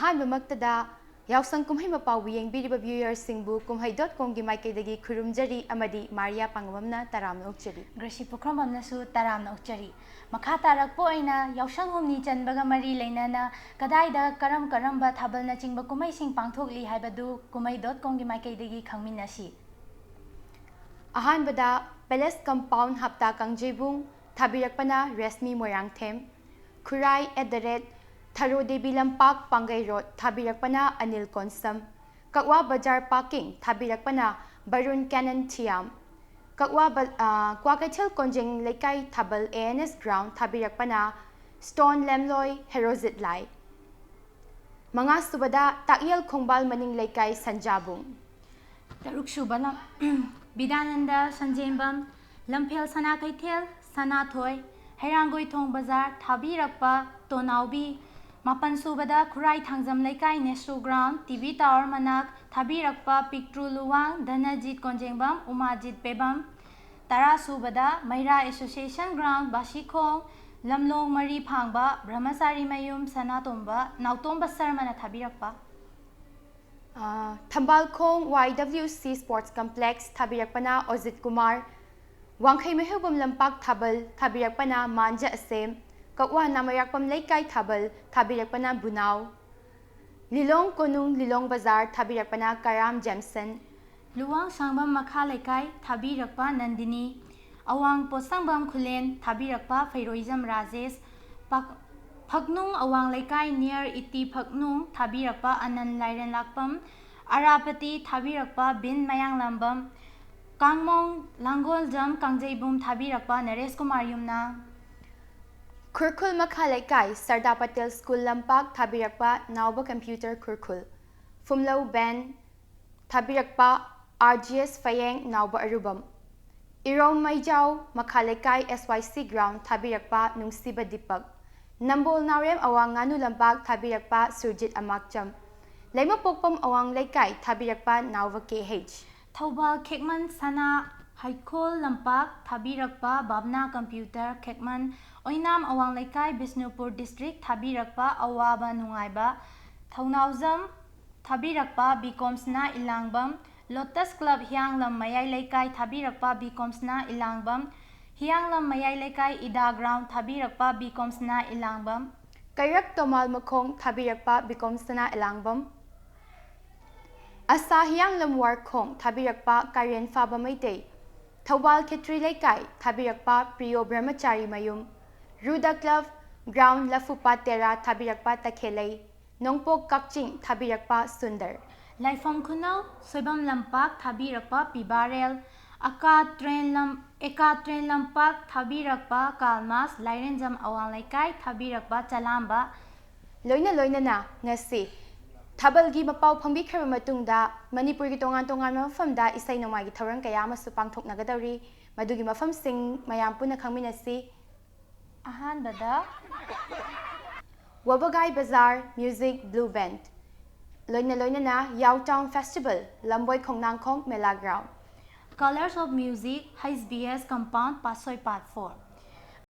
Ahanbamaktada Yaoshang Kumhei Mapao yengbidiba viewers singbu kumhei.com gi maikaidagi khurumjari amadi Maria Pangamamna taramna ukchari Grashi Pukramamna su taramna ukchari makha tarakpo aina Yaoshang Houmni chanbaga mari leinana kadaida karamba thabalna chingba kumai sing pangthokli haibadu kumhei.com gi maikaidagi khangminasi Ahanbada Palace Compound hapta kangjeibung thabirakpana Reshmi M'Rangthem Khurai Devi lampak pangei road thabirakpana Anil Konsam Kakwa Bazar parking thabirakpana BaRun Canan ThiYam Kakwa Kwakeithel Konjeng Lekai Thabal ANS ground thabirakpana Stone Lemloy Herozit Lai Mga subada takyal Thoubal maning Lekai Sanjabung Taruk subala Bidananda Sanjengbam Lamphel Sanakeithel Sanathoi Herangoi Thong Bazar thabirakpa Tonaubi Mapan subada Khurai Thangjam Lekai Nesu ground TV tower manak thabirakpa PikTru Luwang Dhanajit Konjengbam Umajit Pebam Tara subada Maira Association ground Basikhong Lamlong Mari Phangba Brahmasari Mayum Sanatomba Nautomba Sarmana thabirakpa Thoubal YWC Sports Complex thabirakpana Ojit Kumar Wangkhai Mehubam lampak Thoubal thabirakpana Manja Asem Kakwa Namarakpam Lekai Thoubal thabirakpana Bunau Lilong Konung Lilong Bazar thabirakpana Karam Jamson Luwang Sangbam Makha Lekai thabirakpa Nandini Awang Posangbam Khulen thabirakpa Feiroizam Rajesh Phaknung Awang Lekai near Iti Phaknung thabirakpa Anan Phurailatpam Arapati thabirakpa Bin Mayang Lambam Kangmong Langoljam kangjeibung thabirakpa Naresh Kumar Yumna Kurkul Makha Sardar Patel School lampak thabirakpa Nauba Computer Kurkul Fumlau Ben thabirakpa RGS Fayeng Nauba Arubam Irong Maijau Makha SYC ground thabirakpa Nungsiba Dipak Nambol Narem Awang Nganu lampak thabirakpa Surjit Amakcham Laima Pokpam Awang Lekai thabirakpa Nauba KH Thoubal Kekman Sana Haikol lampak thabirakpa Babna Computer Kekman Oinam Awang Lekai Bisnupur District thabirakpa Awaba Nungaiba Thaunauzam thabirakpa Bikomsna Ilangbam Lotus Club Hianglam Mayai Lekai thabirakpa Bikomsna Ilangbam Hianglam Mayai Lekai Ida Ground thabirakpa Bikomsna Ilangbam Kairak Tomal Makong thabirakpa Bikomsna Ilangbam Asa Hianglam Warkong thabirakpa Karen Faba Maitei Thoubal Ketri Lekai thabirakpa Priyo Brahmachari Mayum Ruda Club Ground Lafupa Tera thabirakpa Takhelei Nongpok Kakching thabirakpa Sundar Laifam Khunau Soibam lampak thabirakpa Pibarel Eka Train lampak thabirakpa Kalmas Lairenjam Awang Lekai thabirakpa Chalamba Loina na ngasi Thabal gi Mapao phangbikhra matungda Manipur gi tongan mafamda isai nongmai gi thorang kaya amasu pangthoknagadari madugi mafam sing mayam puna khangminasi Ahanbada Wabagai Bazar Music Blue Band Loina na Yaoshang Festival Lamboy Khongnang Khong Mela Ground Colors of Music HBS Compound Pasoi Part 4